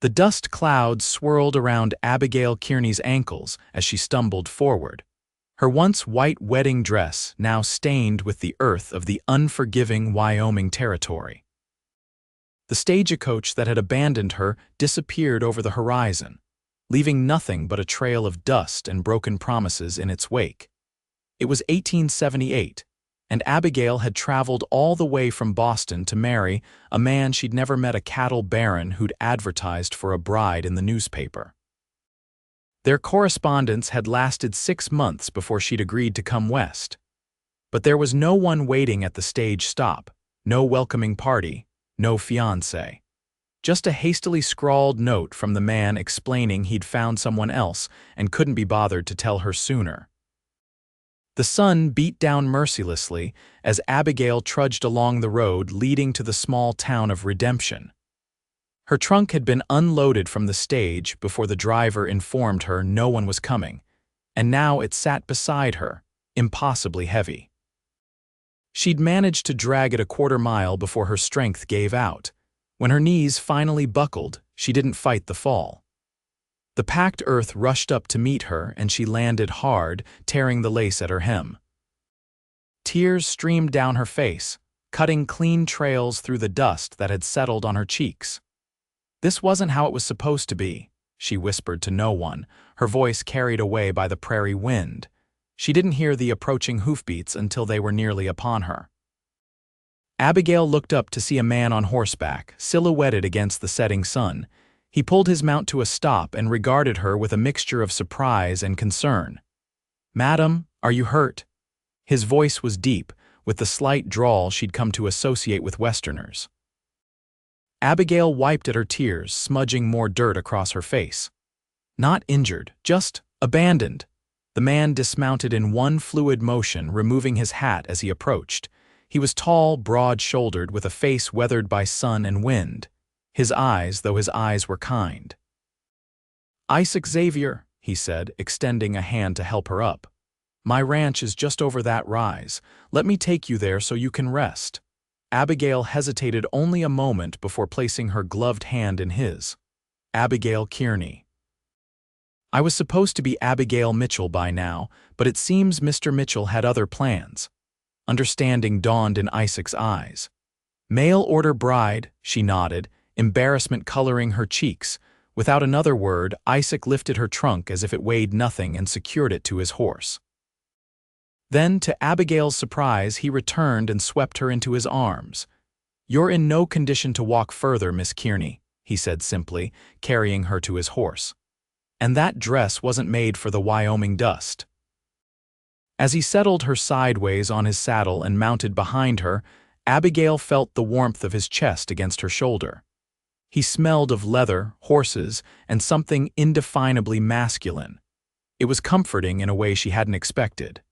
The dust clouds swirled around Abigail Kearney's ankles as she stumbled forward, her once white wedding dress now stained with the earth of the unforgiving Wyoming Territory. The stagecoach that had abandoned her disappeared over the horizon, leaving nothing but a trail of dust and broken promises in its wake. It was 1878, and Abigail had traveled all the way from Boston to marry a man she'd never met, a cattle baron who'd advertised for a bride in the newspaper. Their correspondence had lasted 6 months before she'd agreed to come west. But there was no one waiting at the stage stop, no welcoming party, no fiancé. Just a hastily scrawled note from the man explaining he'd found someone else and couldn't be bothered to tell her sooner. The sun beat down mercilessly as Abigail trudged along the road leading to the small town of Redemption. Her trunk had been unloaded from the stage before the driver informed her no one was coming, and now it sat beside her, impossibly heavy. She'd managed to drag it a quarter mile before her strength gave out. When her knees finally buckled, she didn't fight the fall. The packed earth rushed up to meet her, and she landed hard, tearing the lace at her hem. Tears streamed down her face, cutting clean trails through the dust that had settled on her cheeks. "This wasn't how it was supposed to be," she whispered to no one, her voice carried away by the prairie wind. She didn't hear the approaching hoofbeats until they were nearly upon her. Abigail looked up to see a man on horseback, silhouetted against the setting sun. He pulled his mount to a stop and regarded her with a mixture of surprise and concern. "Madam, are you hurt?" His voice was deep, with the slight drawl she'd come to associate with Westerners. Abigail wiped at her tears, smudging more dirt across her face. "Not injured, just abandoned." The man dismounted in one fluid motion, removing his hat as he approached. He was tall, broad-shouldered, with a face weathered by sun and wind. His eyes, though his eyes were kind. "Isaac Xavier," he said, extending a hand to help her up. "My ranch is just over that rise. Let me take you there so you can rest." Abigail hesitated only a moment before placing her gloved hand in his. "Abigail Kearney." "I was supposed to be Abigail Mitchell by now, but it seems Mr. Mitchell had other plans." Understanding dawned in Isaac's eyes. "Mail order bride," she nodded, embarrassment coloring her cheeks. Without another word, Isaac lifted her trunk as if it weighed nothing and secured it to his horse. Then, to Abigail's surprise, he returned and swept her into his arms. "You're in no condition to walk further, Miss Kearney," he said simply, carrying her to his horse. "And that dress wasn't made for the Wyoming dust." As he settled her sideways on his saddle and mounted behind her, Abigail felt the warmth of his chest against her shoulder. He smelled of leather, horses, and something indefinably masculine. It was comforting in a way she hadn't expected.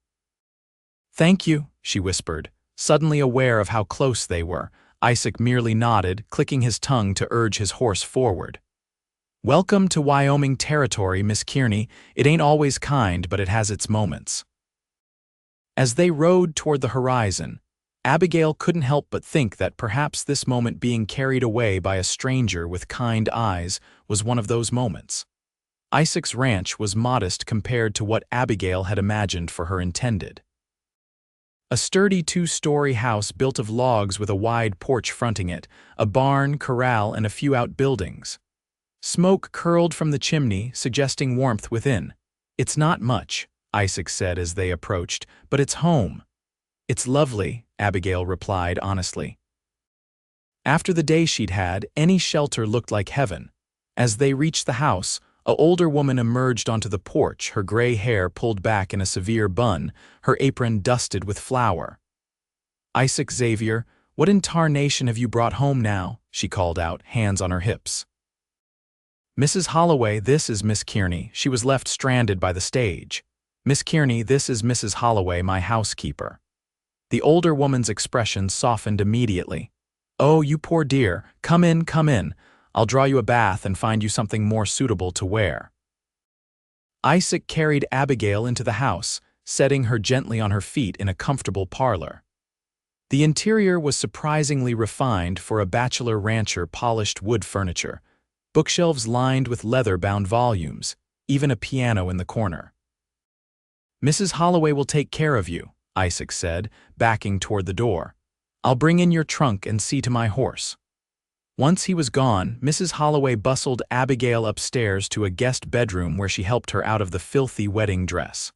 "Thank you," she whispered, suddenly aware of how close they were. Isaac merely nodded, clicking his tongue to urge his horse forward. "Welcome to Wyoming Territory, Miss Kearney. It ain't always kind, but it has its moments." As they rode toward the horizon, Abigail couldn't help but think that perhaps this moment, being carried away by a stranger with kind eyes, was one of those moments. Isaac's ranch was modest compared to what Abigail had imagined for her intended. A sturdy 2-story house built of logs with a wide porch fronting it, a barn, corral, and a few outbuildings. Smoke curled from the chimney, suggesting warmth within. "It's not much," Isaac said as they approached, "but it's home." "It's lovely," Abigail replied honestly. After the day she'd had, any shelter looked like heaven. As they reached the house, an older woman emerged onto the porch, her gray hair pulled back in a severe bun, her apron dusted with flour. "Isaac Xavier, what in tarnation have you brought home now?" she called out, hands on her hips. "Mrs. Holloway, this is Miss Kearney. She was left stranded by the stage. Miss Kearney, this is Mrs. Holloway, my housekeeper." The older woman's expression softened immediately. "Oh, you poor dear. Come in, come in. I'll draw you a bath and find you something more suitable to wear." Isaac carried Abigail into the house, setting her gently on her feet in a comfortable parlor. The interior was surprisingly refined for a bachelor rancher, polished wood furniture. bookshelves lined with leather-bound volumes, even a piano in the corner. "Mrs. Holloway will take care of you," Isaac said, backing toward the door. "I'll bring in your trunk and see to my horse." Once he was gone, Mrs. Holloway bustled Abigail upstairs to a guest bedroom where she helped her out of the filthy wedding dress.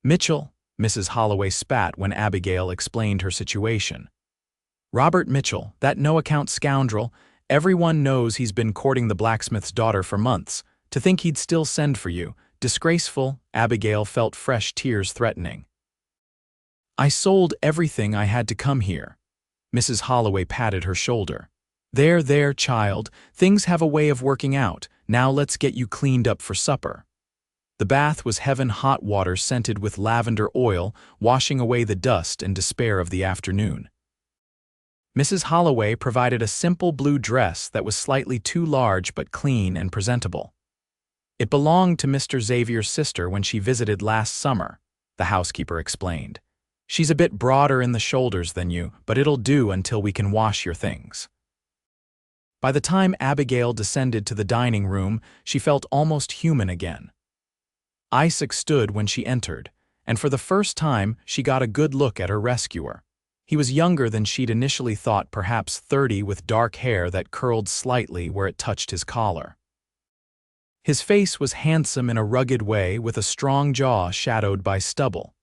"Mitchell," Mrs. Holloway spat when Abigail explained her situation. "Robert Mitchell, that no-account scoundrel, everyone knows he's been courting the blacksmith's daughter for months. To think he'd still send for you. Disgraceful." Abigail felt fresh tears threatening. "I sold everything I had to come here." Mrs. Holloway patted her shoulder. There, child, things have a way of working out. Now let's get you cleaned up for supper." The bath was heaven-hot water scented with lavender oil, washing away the dust and despair of the afternoon. Mrs. Holloway provided a simple blue dress that was slightly too large but clean and presentable. "It belonged to Mr. Xavier's sister when she visited last summer," the housekeeper explained. "She's a bit broader in the shoulders than you, but it'll do until we can wash your things." By the time Abigail descended to the dining room, she felt almost human again. Isaac stood when she entered, and for the first time she got a good look at her rescuer. He was younger than she'd initially thought, perhaps 30, with dark hair that curled slightly where it touched his collar. His face was handsome in a rugged way, with a strong jaw shadowed by stubble.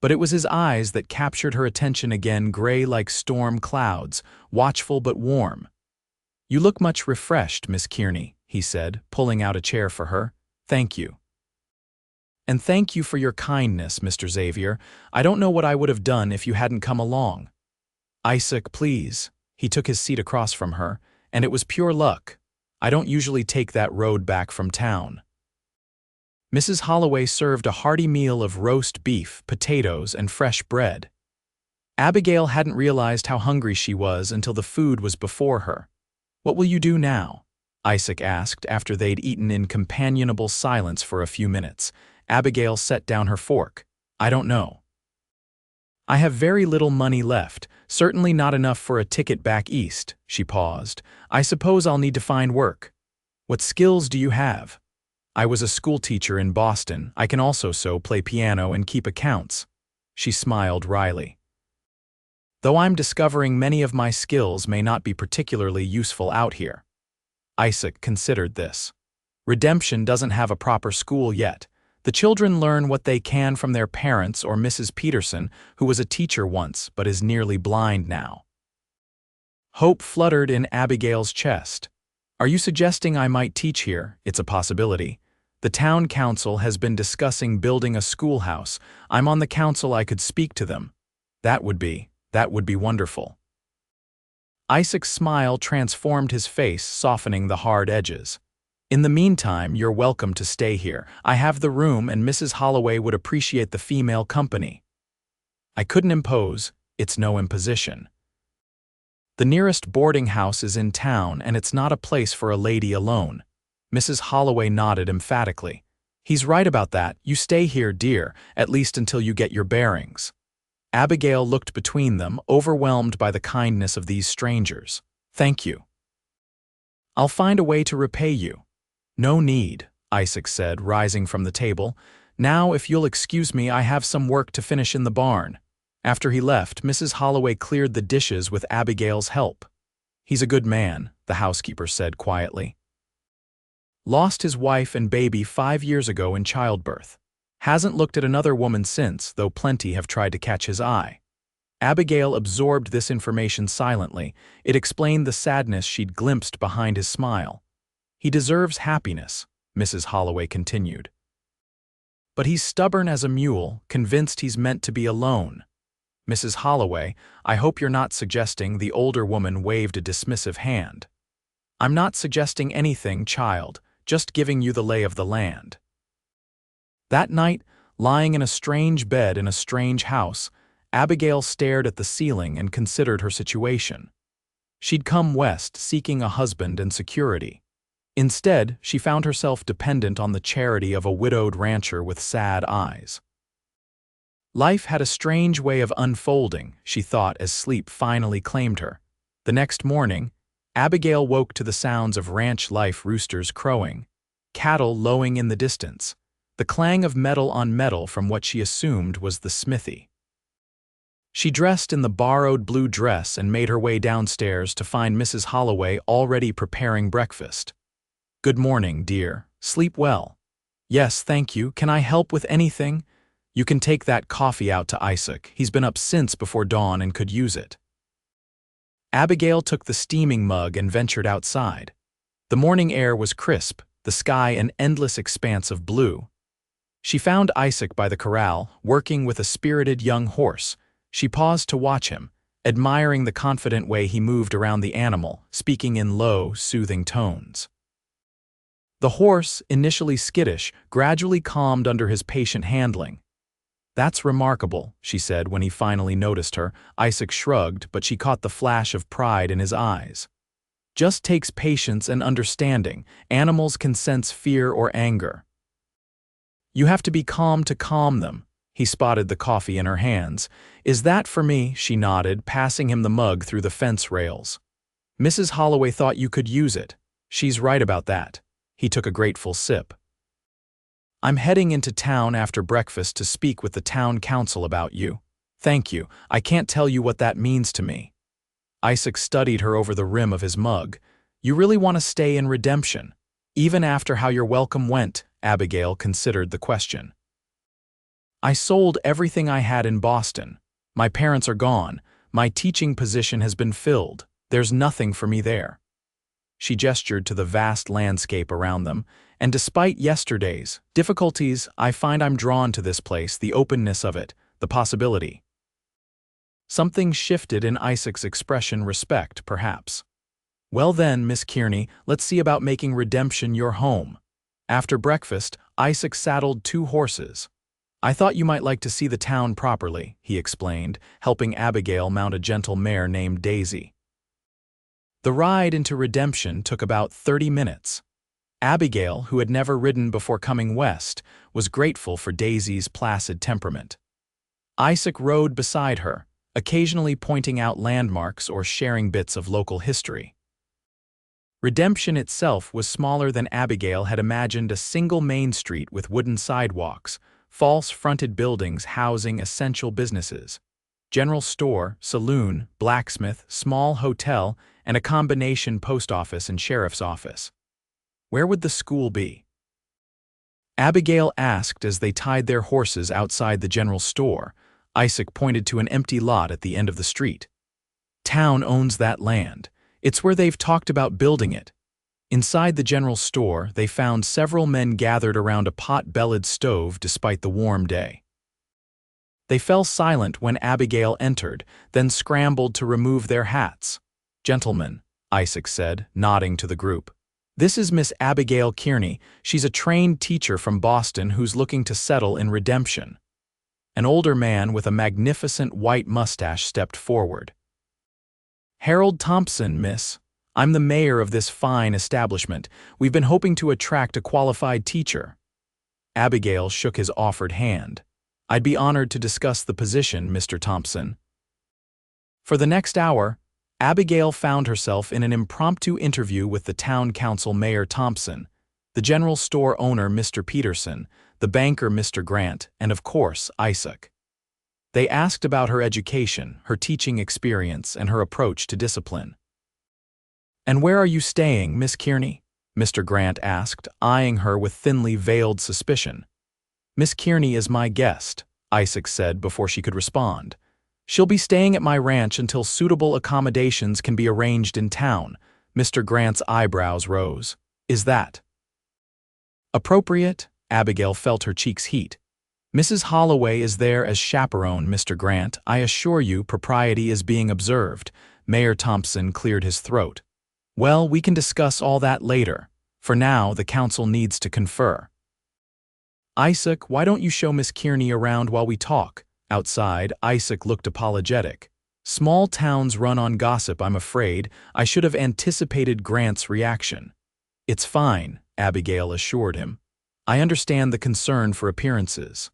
But it was his eyes that captured her attention again, gray like storm clouds, watchful but warm. "You look much refreshed, Miss Kearney," he said, pulling out a chair for her. "Thank you." "And thank you for your kindness, Mr. Xavier. I don't know what I would have done if you hadn't come along." "Isaac, please." He took his seat across from her, "and it was pure luck. I don't usually take that road back from town." Mrs. Holloway served a hearty meal of roast beef, potatoes, and fresh bread. Abigail hadn't realized how hungry she was until the food was before her. "What will you do now?" Isaac asked after they'd eaten in companionable silence for a few minutes. Abigail set down her fork. "I don't know. I have very little money left, certainly not enough for a ticket back east." She paused. "I suppose I'll need to find work." "What skills do you have?" "I was a schoolteacher in Boston. I can also sew, play piano, and keep accounts." She smiled wryly. "Though I'm discovering many of my skills may not be particularly useful out here." Isaac considered this. Redemption doesn't have a proper school yet. The children learn what they can from their parents or Mrs. Peterson, who was a teacher once but is nearly blind now. Hope fluttered in Abigail's chest. "Are you suggesting I might teach here?" "It's a possibility. The town council has been discussing building a schoolhouse. I'm on the council. I could speak to them." That would be wonderful." Isaac's smile transformed his face, softening the hard edges. "In the meantime, you're welcome to stay here. I have the room, and Mrs. Holloway would appreciate the female company." "I couldn't impose. It's no imposition. The nearest boarding house is in town, and it's not a place for a lady alone." Mrs. Holloway nodded emphatically. "He's right about that. You stay here, dear, at least until you get your bearings." Abigail looked between them, overwhelmed by the kindness of these strangers. "Thank you. I'll find a way to repay you." "No need," Isaac said, rising from the table. "Now, if you'll excuse me, I have some work to finish in the barn." After he left, Mrs. Holloway cleared the dishes with Abigail's help. "He's a good man," the housekeeper said quietly. "Lost his wife and baby 5 years ago in childbirth. Hasn't looked at another woman since, though plenty have tried to catch his eye." Abigail absorbed this information silently. It explained the sadness she'd glimpsed behind his smile. "He deserves happiness," Mrs. Holloway continued. "But he's stubborn as a mule, convinced he's meant to be alone." "Mrs. Holloway, I hope you're not suggesting," the older woman waved a dismissive hand. "I'm not suggesting anything, child, just giving you the lay of the land." That night, lying in a strange bed in a strange house, Abigail stared at the ceiling and considered her situation. She'd come west seeking a husband and security. Instead, she found herself dependent on the charity of a widowed rancher with sad eyes. Life had a strange way of unfolding, she thought as sleep finally claimed her. The next morning, Abigail woke to the sounds of ranch life: roosters crowing, cattle lowing in the distance, the clang of metal on metal from what she assumed was the smithy. She dressed in the borrowed blue dress and made her way downstairs to find Mrs. Holloway already preparing breakfast. "Good morning, dear. Sleep well?" "Yes, thank you. Can I help with anything?" "You can take that coffee out to Isaac. He's been up since before dawn and could use it." Abigail took the steaming mug and ventured outside. The morning air was crisp, the sky an endless expanse of blue. She found Isaac by the corral, working with a spirited young horse. She paused to watch him, admiring the confident way he moved around the animal, speaking in low, soothing tones. The horse, initially skittish, gradually calmed under his patient handling. "That's remarkable," she said when he finally noticed her. Isaac shrugged, but she caught the flash of pride in his eyes. "Just takes patience and understanding. Animals can sense fear or anger. You have to be calm to calm them." He spotted the coffee in her hands. "Is that for me?" She nodded, passing him the mug through the fence rails. "Mrs. Holloway thought you could use it." "She's right about that." He took a grateful sip. "I'm heading into town after breakfast to speak with the town council about you." "Thank you. I can't tell you what that means to me." Isaac studied her over the rim of his mug. "You really want to stay in Redemption? Even after how your welcome went?" Abigail considered the question. "I sold everything I had in Boston. My parents are gone. My teaching position has been filled. There's nothing for me there." She gestured to the vast landscape around them. "And despite yesterday's difficulties, I find I'm drawn to this place, the openness of it, the possibility." Something shifted in Isaac's expression. Respect, perhaps. "Well then, Miss Kearney, let's see about making Redemption your home." After breakfast, Isaac saddled 2 horses. "I thought you might like to see the town properly," he explained, helping Abigail mount a gentle mare named Daisy. The ride into Redemption took about 30 minutes. Abigail, who had never ridden before coming west, was grateful for Daisy's placid temperament. Isaac rode beside her, occasionally pointing out landmarks or sharing bits of local history. Redemption itself was smaller than Abigail had imagined: a single main street with wooden sidewalks, false fronted buildings housing essential businesses. General store, saloon, blacksmith, small hotel, and a combination post office and sheriff's office. Where would the school be? Abigail asked as they tied their horses outside the general store. Isaac pointed to an empty lot at the end of the street. "Town owns that land. It's where they've talked about building it." Inside the general store, they found several men gathered around a pot-bellied stove despite the warm day. They fell silent when Abigail entered, then scrambled to remove their hats. "Gentlemen," Isaac said, nodding to the group. "This is Miss Abigail Kearney. She's a trained teacher from Boston who's looking to settle in Redemption." An older man with a magnificent white mustache stepped forward. "Harold Thompson, miss. I'm the mayor of this fine establishment. We've been hoping to attract a qualified teacher." Abigail shook his offered hand. "I'd be honored to discuss the position, Mr. Thompson." For the next hour, Abigail found herself in an impromptu interview with the town council, Mayor Thompson, the general store owner, Mr. Peterson, the banker, Mr. Grant, and of course, Isaac. They asked about her education, her teaching experience, and her approach to discipline. "And where are you staying, Miss Kearney?" Mr. Grant asked, eyeing her with thinly veiled suspicion. "Miss Kearney is my guest," Isaac said before she could respond. "She'll be staying at my ranch until suitable accommodations can be arranged in town." Mr. Grant's eyebrows rose. "Is that appropriate?" Abigail felt her cheeks heat. "Mrs. Holloway is there as chaperone, Mr. Grant. I assure you propriety is being observed." Mayor Thompson cleared his throat. "Well, we can discuss all that later. For now, the council needs to confer." "Isaac, why don't you show Miss Kearney around while we talk?" Outside, Isaac looked apologetic. "Small towns run on gossip, I'm afraid. I should have anticipated Grant's reaction." "It's fine," Abigail assured him. "I understand the concern for appearances."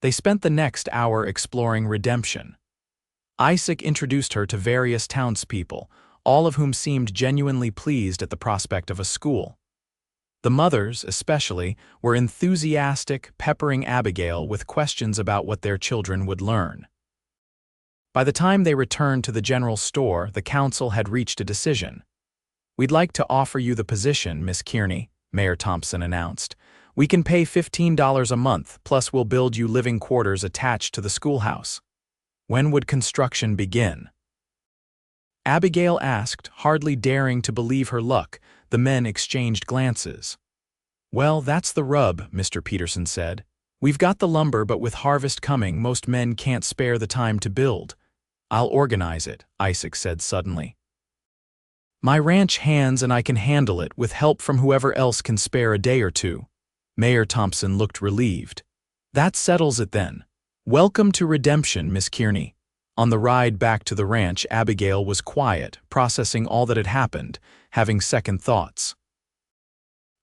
They spent the next hour exploring Redemption. Isaac introduced her to various townspeople, all of whom seemed genuinely pleased at the prospect of a school. The mothers, especially, were enthusiastic, peppering Abigail with questions about what their children would learn. By the time they returned to the general store, the council had reached a decision. "We'd like to offer you the position, Miss Kearney," Mayor Thompson announced. "We can pay $15 a month, plus we'll build you living quarters attached to the schoolhouse." When would construction begin? Abigail asked, hardly daring to believe her luck. The men exchanged glances. "Well, that's the rub," Mr. Peterson said. "We've got the lumber, but with harvest coming, most men can't spare the time to build." "I'll organize it," Isaac said suddenly. "My ranch hands and I can handle it with help from whoever else can spare a day or two." Mayor Thompson looked relieved. "That settles it then. Welcome to redemption, Miss Kearney." On the ride back to the ranch, Abigail was quiet, processing all that had happened, having second thoughts.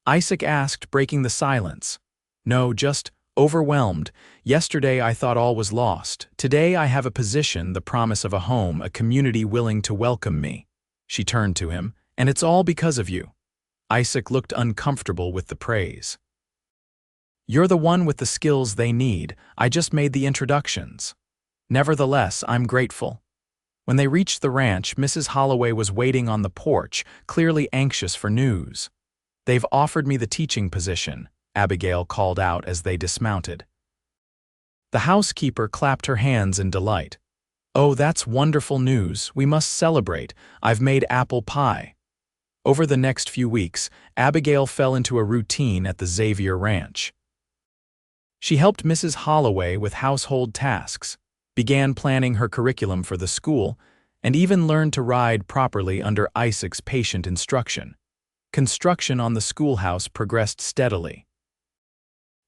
Isaac asked, breaking the silence. "No, just overwhelmed. Yesterday I thought all was lost. Today I have a position, the promise of a home, a community willing to welcome me." She turned to him. "And it's all because of you." Isaac looked uncomfortable with the praise. "You're the one with the skills they need. I just made the introductions." "Nevertheless, I'm grateful." When they reached the ranch, Mrs. Holloway was waiting on the porch, clearly anxious for news. "They've offered me the teaching position," Abigail called out as they dismounted. The housekeeper clapped her hands in delight. "Oh, that's wonderful news. We must celebrate. I've made apple pie." Over the next few weeks, Abigail fell into a routine at the Xavier Ranch. She helped Mrs. Holloway with household tasks, began planning her curriculum for the school, and even learned to ride properly under Isaac's patient instruction. Construction on the schoolhouse progressed steadily.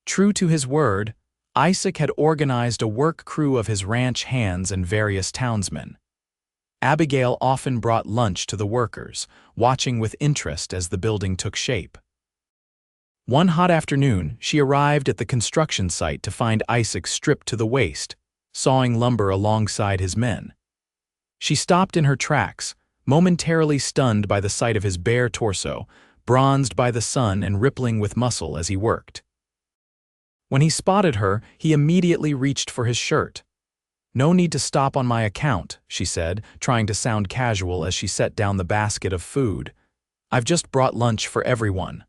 True to his word, Isaac had organized a work crew of his ranch hands and various townsmen. Abigail often brought lunch to the workers, watching with interest as the building took shape. One hot afternoon, she arrived at the construction site to find Isaac stripped to the waist, sawing lumber alongside his men. She stopped in her tracks, momentarily stunned by the sight of his bare torso, bronzed by the sun and rippling with muscle as he worked. When he spotted her, he immediately reached for his shirt. "No need to stop on my account," she said, trying to sound casual as she set down the basket of food. "I've just brought lunch for everyone."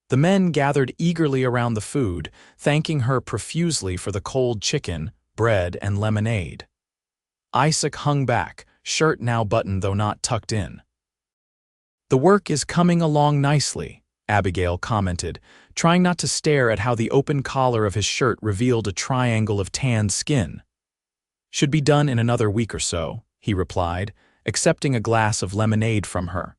The men gathered eagerly around the food, thanking her profusely for the cold chicken, bread, and lemonade. Isaac hung back, shirt now buttoned though not tucked in. "The work is coming along nicely," Abigail commented, trying not to stare at how the open collar of his shirt revealed a triangle of tanned skin. "Should be done in another week or so," he replied, accepting a glass of lemonade from her.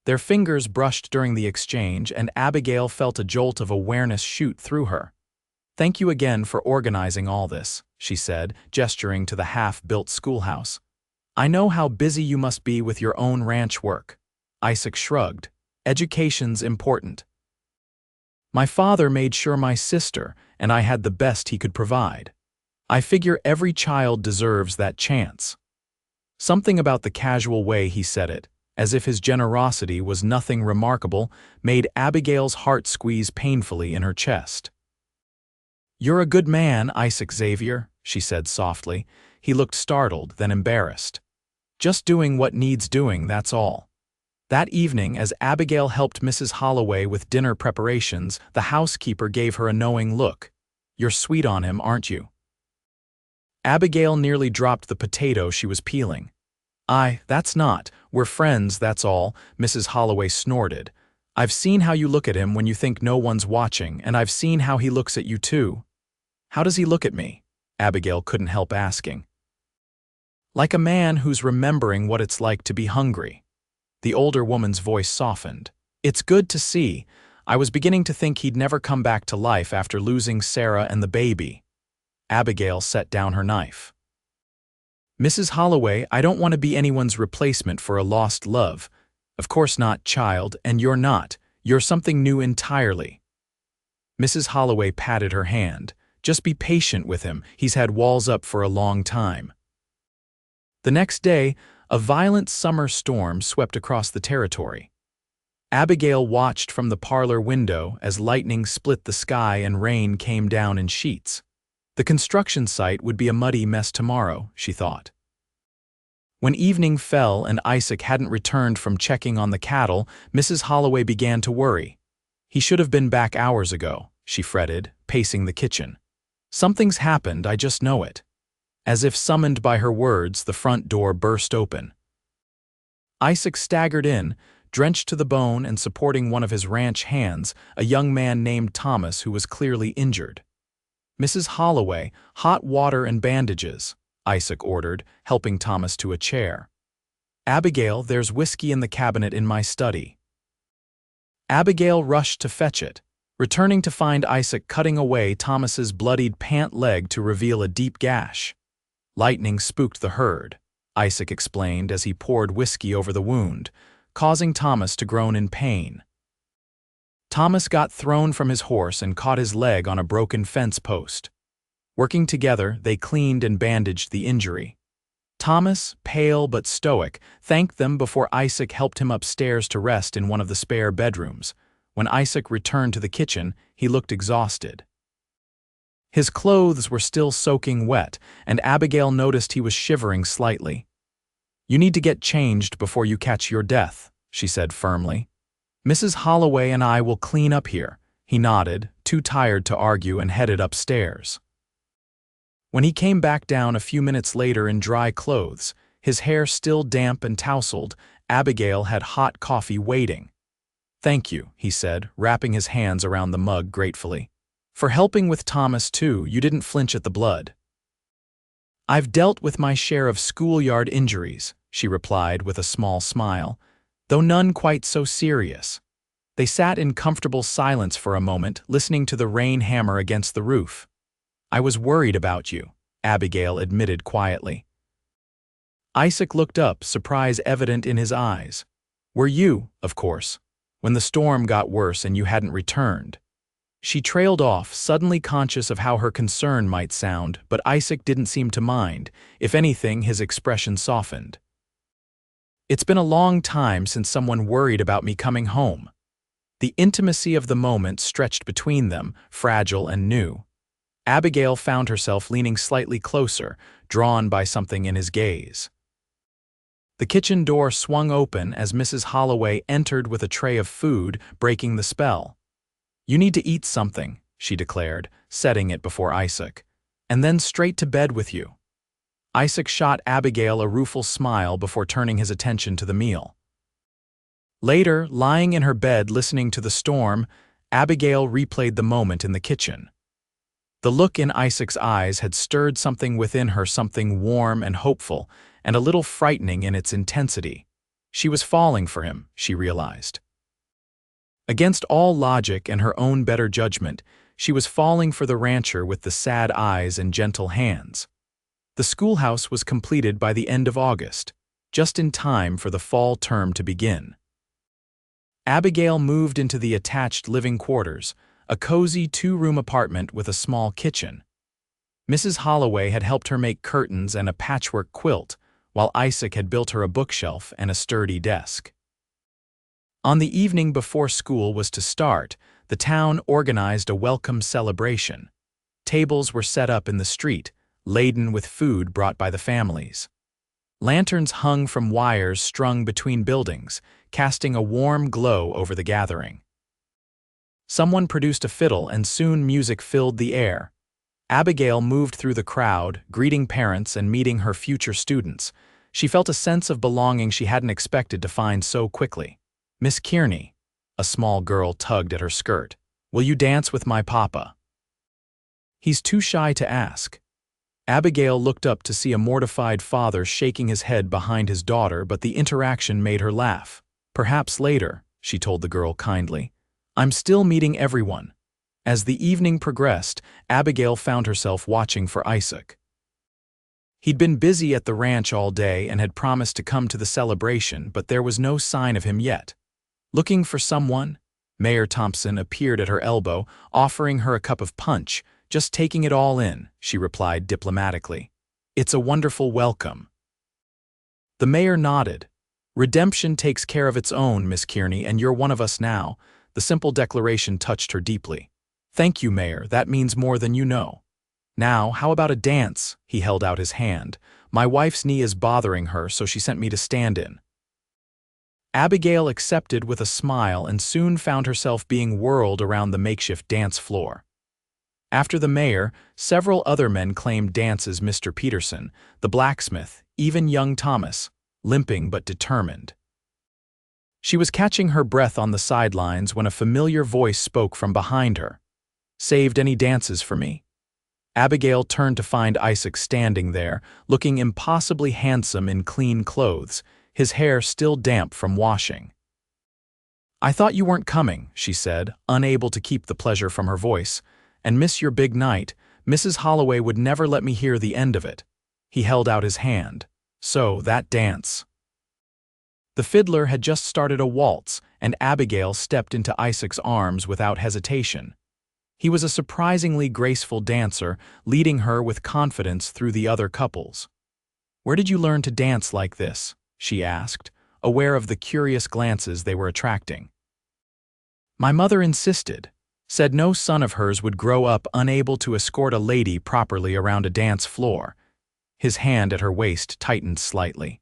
Their fingers brushed during the exchange, and Abigail felt a jolt of awareness shoot through her. "Thank you again for organizing all this," she said, gesturing to the half-built schoolhouse. "I know how busy you must be with your own ranch work." Isaac shrugged. "Education's important. My father made sure my sister and I had the best he could provide. I figure every child deserves that chance." Something about the casual way he said it, as if his generosity was nothing remarkable, made Abigail's heart squeeze painfully in her chest. "You're a good man, Isaac Xavier," she said softly. He looked startled, then embarrassed. "Just doing what needs doing, that's all." That evening, as Abigail helped Mrs. Holloway with dinner preparations, the housekeeper gave her a knowing look. "You're sweet on him, aren't you?" Abigail nearly dropped the potato she was peeling. That's not. We're friends, that's all," Mrs. Holloway snorted. "I've seen how you look at him when you think no one's watching, and I've seen how he looks at you too." "How does he look at me?" Abigail couldn't help asking. "Like a man who's remembering what it's like to be hungry." The older woman's voice softened. "It's good to see. I was beginning to think he'd never come back to life after losing Sarah and the baby." Abigail set down her knife. "Mrs. Holloway, I don't want to be anyone's replacement for a lost love. Of course not, child, and you're not. You're something new entirely." Mrs. Holloway patted her hand. "Just be patient with him. He's had walls up for a long time." The next day, A violent summer storm swept across the territory. Abigail watched from the parlor window as lightning split the sky and rain came down in sheets. The construction site would be a muddy mess tomorrow, she thought. When evening fell and Isaac hadn't returned from checking on the cattle, Mrs. Holloway began to worry. "He should have been back hours ago," she fretted, pacing the kitchen. "Something's happened, I just know it." As if summoned by her words, the front door burst open. Isaac staggered in, drenched to the bone and supporting one of his ranch hands, a young man named Thomas who was clearly injured. "Mrs. Holloway, hot water and bandages," Isaac ordered, helping Thomas to a chair. "Abigail, there's whiskey in the cabinet in my study." Abigail rushed to fetch it, returning to find Isaac cutting away Thomas's bloodied pant leg to reveal a deep gash. "Lightning spooked the herd," Isaac explained as he poured whiskey over the wound, causing Thomas to groan in pain. Thomas got thrown from his horse and caught his leg on a broken fence post. Working together, they cleaned and bandaged the injury. Thomas, pale but stoic, thanked them before Isaac helped him upstairs to rest in one of the spare bedrooms. When Isaac returned to the kitchen, he looked exhausted. His clothes were still soaking wet, and Abigail noticed he was shivering slightly. "You need to get changed before you catch your death," she said firmly. "Mrs. Holloway and I will clean up here." He nodded, too tired to argue, and headed upstairs. When he came back down a few minutes later in dry clothes, his hair still damp and tousled, Abigail had hot coffee waiting. "Thank you," he said, wrapping his hands around the mug gratefully. "For helping with Thomas, too, you didn't flinch at the blood." "I've dealt with my share of schoolyard injuries," she replied with a small smile, "though none quite so serious." They sat in comfortable silence for a moment, listening to the rain hammer against the roof. "I was worried about you," Abigail admitted quietly. Isaac looked up, surprise evident in his eyes. "Were you, of course, when the storm got worse and you hadn't returned." She trailed off, suddenly conscious of how her concern might sound, but Isaac didn't seem to mind. If anything, his expression softened. "It's been a long time since someone worried about me coming home." The intimacy of the moment stretched between them, fragile and new. Abigail found herself leaning slightly closer, drawn by something in his gaze. The kitchen door swung open as Mrs. Holloway entered with a tray of food, breaking the spell. "You need to eat something," she declared, setting it before Isaac, "and then straight to bed with you." Isaac shot Abigail a rueful smile before turning his attention to the meal. Later, lying in her bed listening to the storm, Abigail replayed the moment in the kitchen. The look in Isaac's eyes had stirred something within her, something warm and hopeful, and a little frightening in its intensity. She was falling for him, she realized. Against all logic and her own better judgment, she was falling for the rancher with the sad eyes and gentle hands. The schoolhouse was completed by the end of August, just in time for the fall term to begin. Abigail moved into the attached living quarters, a cozy two-room apartment with a small kitchen. Mrs. Holloway had helped her make curtains and a patchwork quilt, while Isaac had built her a bookshelf and a sturdy desk. On the evening before school was to start, the town organized a welcome celebration. Tables were set up in the street, laden with food brought by the families. Lanterns hung from wires strung between buildings, casting a warm glow over the gathering. Someone produced a fiddle and soon music filled the air. Abigail moved through the crowd, greeting parents and meeting her future students. She felt a sense of belonging she hadn't expected to find so quickly. "Miss Kearney," a small girl tugged at her skirt, "will you dance with my papa?" "He's too shy to ask." Abigail looked up to see a mortified father shaking his head behind his daughter, but the interaction made her laugh. "Perhaps later," she told the girl kindly. "I'm still meeting everyone." As the evening progressed, Abigail found herself watching for Isaac. He'd been busy at the ranch all day and had promised to come to the celebration, but there was no sign of him yet. "Looking for someone?" Mayor Thompson appeared at her elbow, offering her a cup of punch. "Just taking it all in," she replied diplomatically. "It's a wonderful welcome." The mayor nodded. Redemption takes care of its own, Miss Kearney, and you're one of us now. The simple declaration touched her deeply. Thank you, Mayor, that means more than you know. Now, how about a dance? He held out his hand. My wife's knee is bothering her, so she sent me to stand in. Abigail accepted with a smile and soon found herself being whirled around the makeshift dance floor. After the mayor, several other men claimed dances. Mr. Peterson, the blacksmith, even young Thomas, limping but determined. She was catching her breath on the sidelines when a familiar voice spoke from behind her. Saved any dances for me? Abigail turned to find Isaac standing there, looking impossibly handsome in clean clothes, his hair still damp from washing. I thought you weren't coming, she said, unable to keep the pleasure from her voice, and miss your big night. Mrs. Holloway would never let me hear the end of it. He held out his hand. So, that dance. The fiddler had just started a waltz, and Abigail stepped into Isaac's arms without hesitation. He was a surprisingly graceful dancer, leading her with confidence through the other couples. Where did you learn to dance like this? She asked, aware of the curious glances they were attracting. My mother insisted, said no son of hers would grow up unable to escort a lady properly around a dance floor. His hand at her waist tightened slightly.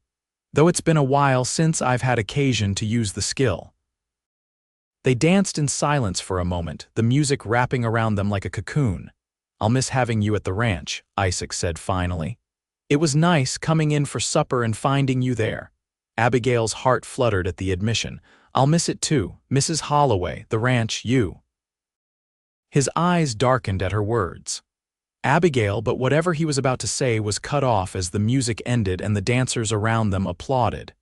Though it's been a while since I've had occasion to use the skill. They danced in silence for a moment, the music wrapping around them like a cocoon. I'll miss having you at the ranch, Isaac said finally. It was nice coming in for supper and finding you there. Abigail's heart fluttered at the admission. I'll miss it too, Mrs. Holloway, the ranch, you. His eyes darkened at her words. Abigail, but whatever he was about to say was cut off as the music ended and the dancers around them applauded.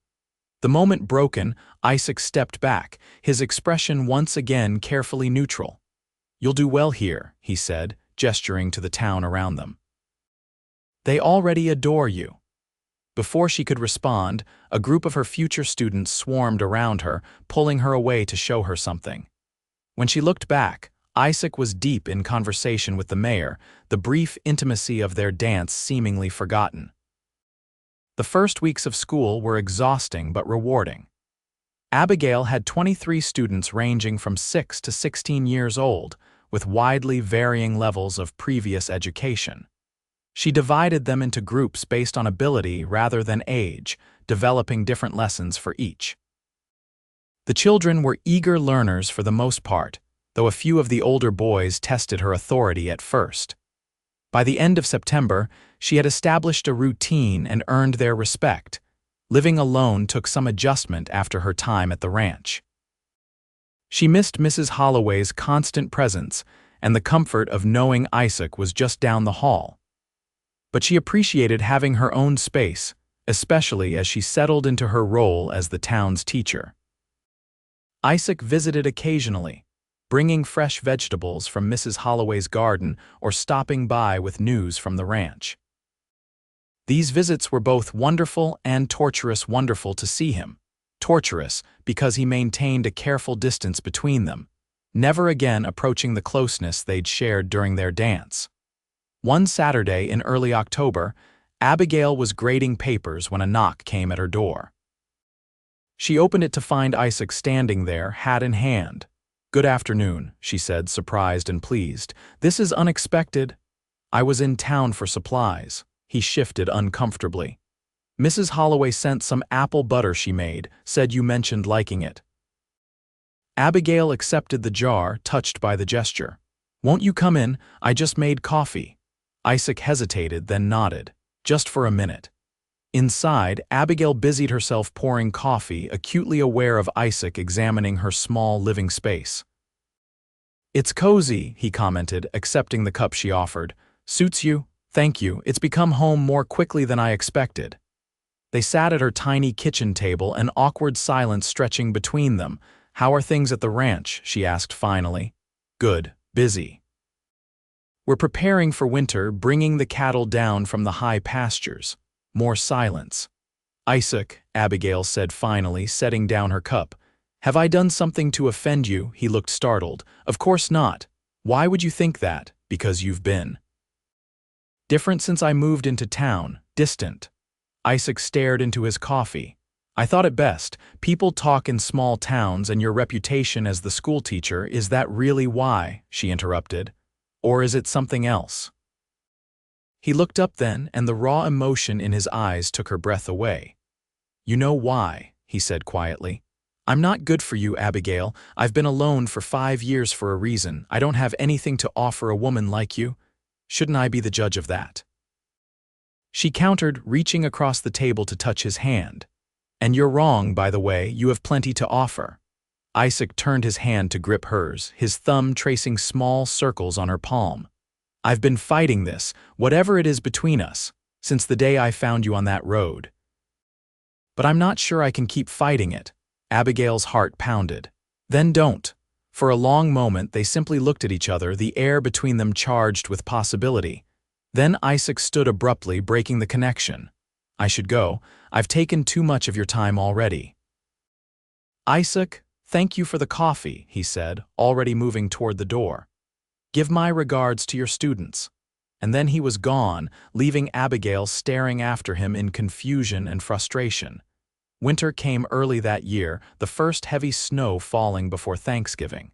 The moment broken, Isaac stepped back, his expression once again carefully neutral. You'll do well here, he said, gesturing to the town around them. They already adore you. Before she could respond, a group of her future students swarmed around her, pulling her away to show her something. When she looked back, Isaac was deep in conversation with the mayor, the brief intimacy of their dance seemingly forgotten. The first weeks of school were exhausting but rewarding. Abigail had 23 students ranging from 6 to 16 years old, with widely varying levels of previous education. She divided them into groups based on ability rather than age, developing different lessons for each. The children were eager learners for the most part, though a few of the older boys tested her authority at first. By the end of September, she had established a routine and earned their respect. Living alone took some adjustment after her time at the ranch. She missed Mrs. Holloway's constant presence and the comfort of knowing Isaac was just down the hall. But she appreciated having her own space, especially as she settled into her role as the town's teacher. Isaac visited occasionally, bringing fresh vegetables from Mrs. Holloway's garden or stopping by with news from the ranch. These visits were both wonderful and torturous. Wonderful to see him, torturous because he maintained a careful distance between them, never again approaching the closeness they'd shared during their dance. One Saturday in early October, Abigail was grading papers when a knock came at her door. She opened it to find Isaac standing there, hat in hand. Good afternoon, she said, surprised and pleased. This is unexpected. I was in town for supplies. He shifted uncomfortably. Mrs. Holloway sent some apple butter she made, said you mentioned liking it. Abigail accepted the jar, touched by the gesture. Won't you come in? I just made coffee. Isaac hesitated, then nodded. Just for a minute. Inside, Abigail busied herself pouring coffee, acutely aware of Isaac examining her small living space. It's cozy, he commented, accepting the cup she offered. Suits you? Thank you. It's become home more quickly than I expected. They sat at her tiny kitchen table, an awkward silence stretching between them. How are things at the ranch? She asked finally. Good. Busy. We're preparing for winter, bringing the cattle down from the high pastures. More silence. Isaac, Abigail said finally, setting down her cup. Have I done something to offend you? He looked startled. Of course not. Why would you think that? Because you've been different since I moved into town, distant. Isaac stared into his coffee. I thought it best. People talk in small towns, and your reputation as the schoolteacher, is that really why? She interrupted. Or is it something else? He looked up then, and the raw emotion in his eyes took her breath away. You know why, he said quietly. I'm not good for you, Abigail. I've been alone for 5 years for a reason. I don't have anything to offer a woman like you. Shouldn't I be the judge of that? She countered, reaching across the table to touch his hand. And you're wrong, by the way, you have plenty to offer. Isaac turned his hand to grip hers, his thumb tracing small circles on her palm. I've been fighting this, whatever it is between us, since the day I found you on that road. But I'm not sure I can keep fighting it. Abigail's heart pounded. Then don't. For a long moment they simply looked at each other, the air between them charged with possibility. Then Isaac stood abruptly, breaking the connection. I should go. I've taken too much of your time already. Isaac, thank you for the coffee, he said, already moving toward the door. Give my regards to your students. And then he was gone, leaving Abigail staring after him in confusion and frustration. Winter came early that year, the first heavy snow falling before Thanksgiving.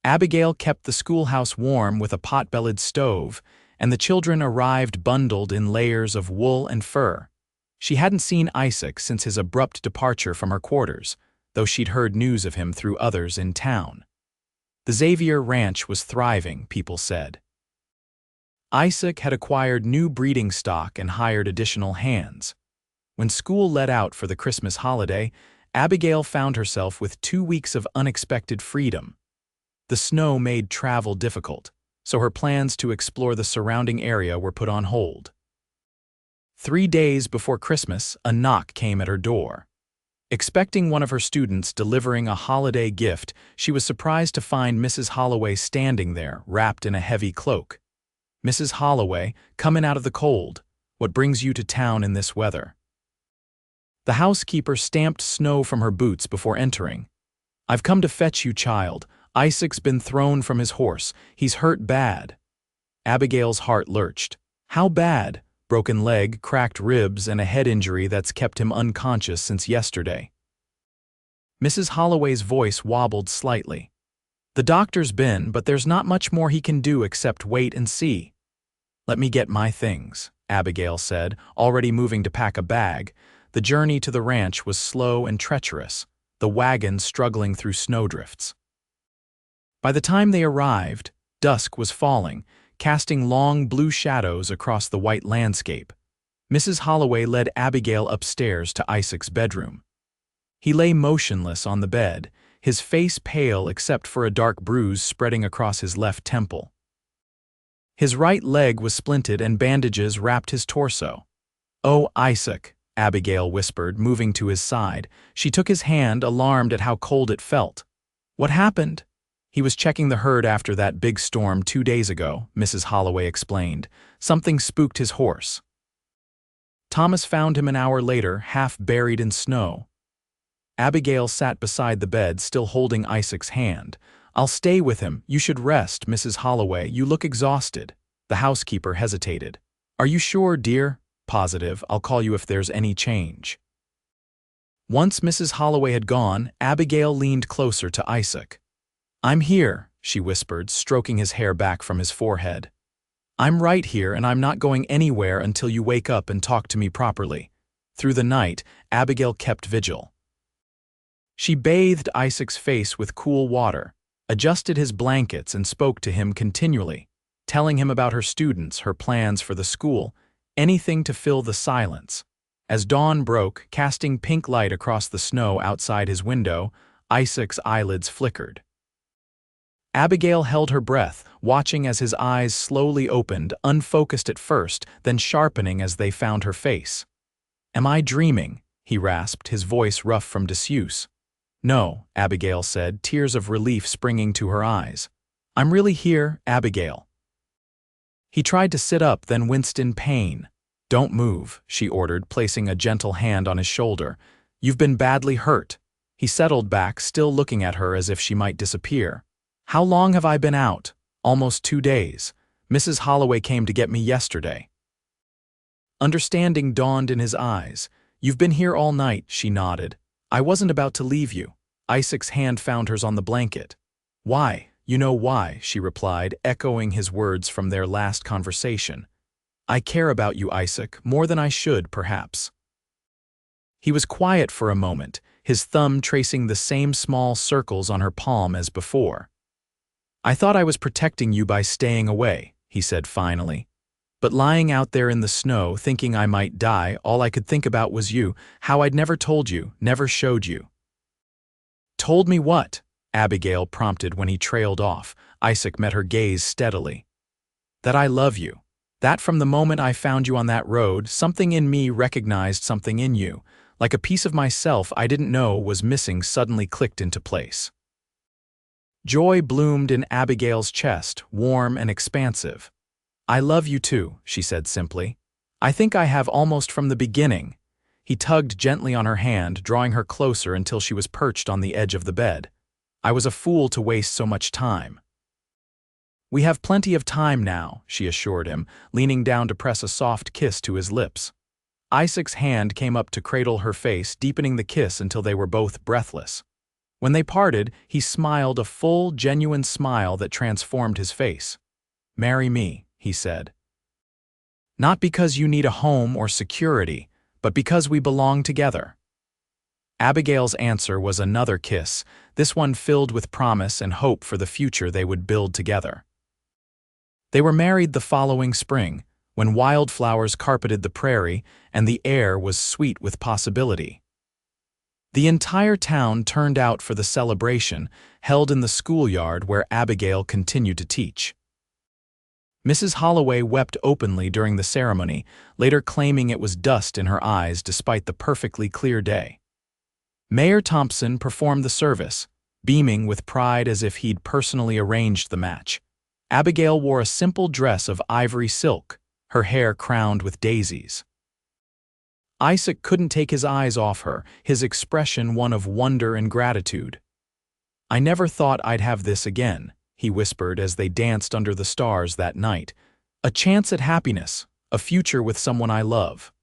Abigail kept the schoolhouse warm with a pot-bellied stove, and the children arrived bundled in layers of wool and fur. She hadn't seen Isaac since his abrupt departure from her quarters, though she'd heard news of him through others in town. The Xavier ranch was thriving, people said. Isaac had acquired new breeding stock and hired additional hands. When school let out for the Christmas holiday, Abigail found herself with 2 weeks of unexpected freedom. The snow made travel difficult, so her plans to explore the surrounding area were put on hold. 3 days before Christmas, a knock came at her door. Expecting one of her students delivering a holiday gift, she was surprised to find Mrs. Holloway standing there, wrapped in a heavy cloak. Mrs. Holloway, coming out of the cold, what brings you to town in this weather? The housekeeper stamped snow from her boots before entering. I've come to fetch you, child. Isaac's been thrown from his horse. He's hurt bad. Abigail's heart lurched. How bad? Broken leg, cracked ribs, and a head injury that's kept him unconscious since yesterday. Mrs. Holloway's voice wobbled slightly. The doctor's been, but there's not much more he can do except wait and see. Let me get my things, Abigail said, already moving to pack a bag. The journey to the ranch was slow and treacherous, the wagon struggling through snowdrifts. By the time they arrived, dusk was falling, casting long blue shadows across the white landscape. Mrs. Holloway led Abigail upstairs to Isaac's bedroom. He lay motionless on the bed, his face pale except for a dark bruise spreading across his left temple. His right leg was splinted and bandages wrapped his torso. "Oh, Isaac," Abigail whispered, moving to his side. She took his hand, alarmed at how cold it felt. "What happened?" "He was checking the herd after that big storm 2 days ago," Mrs. Holloway explained. "Something spooked his horse. Thomas found him an hour later, half buried in snow." Abigail sat beside the bed, still holding Isaac's hand. "I'll stay with him. You should rest, Mrs. Holloway. You look exhausted." The housekeeper hesitated. "Are you sure, dear?" "Positive. I'll call you if there's any change." Once Mrs. Holloway had gone, Abigail leaned closer to Isaac. "I'm here," she whispered, stroking his hair back from his forehead. "I'm right here, and I'm not going anywhere until you wake up and talk to me properly." Through the night, Abigail kept vigil. She bathed Isaac's face with cool water, adjusted his blankets, and spoke to him continually, telling him about her students, her plans for the school, anything to fill the silence. As dawn broke, casting pink light across the snow outside his window, Isaac's eyelids flickered. Abigail held her breath, watching as his eyes slowly opened, unfocused at first, then sharpening as they found her face. "Am I dreaming?" he rasped, his voice rough from disuse. "No," Abigail said, tears of relief springing to her eyes. "I'm really here, Abigail." He tried to sit up, then winced in pain. "Don't move," she ordered, placing a gentle hand on his shoulder. "You've been badly hurt." He settled back, still looking at her as if she might disappear. "How long have I been out?" "Almost 2 days. Mrs. Holloway came to get me yesterday." Understanding dawned in his eyes. "You've been here all night," she nodded. "I wasn't about to leave you." Isaac's hand found hers on the blanket. "Why? You know why," she replied, echoing his words from their last conversation. "I care about you, Isaac, more than I should, perhaps." He was quiet for a moment, his thumb tracing the same small circles on her palm as before. "I thought I was protecting you by staying away," he said finally. "But lying out there in the snow, thinking I might die, all I could think about was you, how I'd never told you, never showed you." "Told me what?" Abigail prompted when he trailed off. Isaac met her gaze steadily. "That I love you. That from the moment I found you on that road, something in me recognized something in you. Like a piece of myself I didn't know was missing suddenly clicked into place." Joy bloomed in Abigail's chest, warm and expansive. "I love you too," she said simply. "I think I have almost from the beginning." He tugged gently on her hand, drawing her closer until she was perched on the edge of the bed. "I was a fool to waste so much time." "We have plenty of time now," she assured him, leaning down to press a soft kiss to his lips. Isaac's hand came up to cradle her face, deepening the kiss until they were both breathless. When they parted, he smiled a full, genuine smile that transformed his face. "Marry me," he said. "Not because you need a home or security, but because we belong together." Abigail's answer was another kiss, this one filled with promise and hope for the future they would build together. They were married the following spring, when wildflowers carpeted the prairie and the air was sweet with possibility. The entire town turned out for the celebration, held in the schoolyard where Abigail continued to teach. Mrs. Holloway wept openly during the ceremony, later claiming it was dust in her eyes despite the perfectly clear day. Mayor Thompson performed the service, beaming with pride as if he'd personally arranged the match. Abigail wore a simple dress of ivory silk, her hair crowned with daisies. Isaac couldn't take his eyes off her, his expression one of wonder and gratitude. "I never thought I'd have this again," he whispered as they danced under the stars that night. "A chance at happiness, a future with someone I love."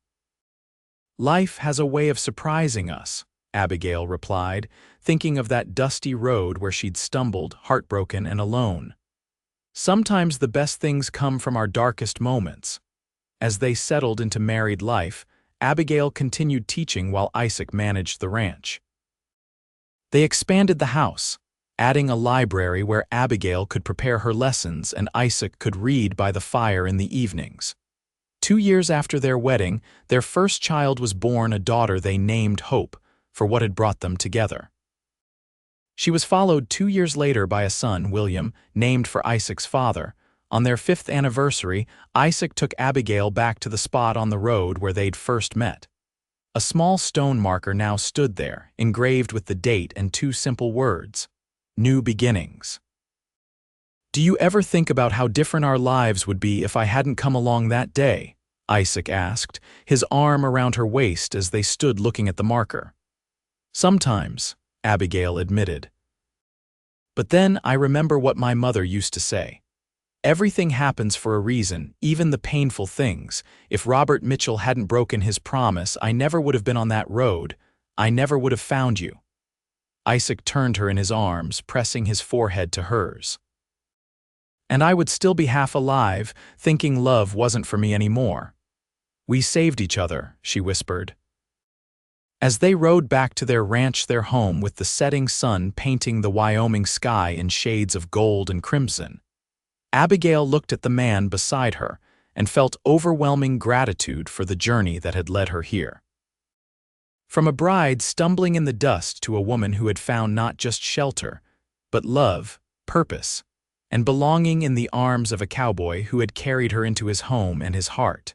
"Life has a way of surprising us," Abigail replied, thinking of that dusty road where she'd stumbled, heartbroken and alone. "Sometimes the best things come from our darkest moments." As they settled into married life, Abigail continued teaching while Isaac managed the ranch. They expanded the house, adding a library where Abigail could prepare her lessons and Isaac could read by the fire in the evenings. 2 years after their wedding, their first child was born, a daughter they named Hope, for what had brought them together. She was followed 2 years later by a son, William, named for Isaac's father. On their 5th anniversary, Isaac took Abigail back to the spot on the road where they'd first met. A small stone marker now stood there, engraved with the date and 2 simple words: "New beginnings." "Do you ever think about how different our lives would be if I hadn't come along that day?" Isaac asked, his arm around her waist as they stood looking at the marker. "Sometimes," Abigail admitted. "But then I remember what my mother used to say. Everything happens for a reason, even the painful things. If Robert Mitchell hadn't broken his promise, I never would have been on that road. I never would have found you." Isaac turned her in his arms, pressing his forehead to hers. "And I would still be half alive, thinking love wasn't for me anymore. We saved each other," she whispered. As they rode back to their ranch, their home, with the setting sun painting the Wyoming sky in shades of gold and crimson, Abigail looked at the man beside her and felt overwhelming gratitude for the journey that had led her here. From a bride stumbling in the dust to a woman who had found not just shelter, but love, purpose, and belonging in the arms of a cowboy who had carried her into his home and his heart.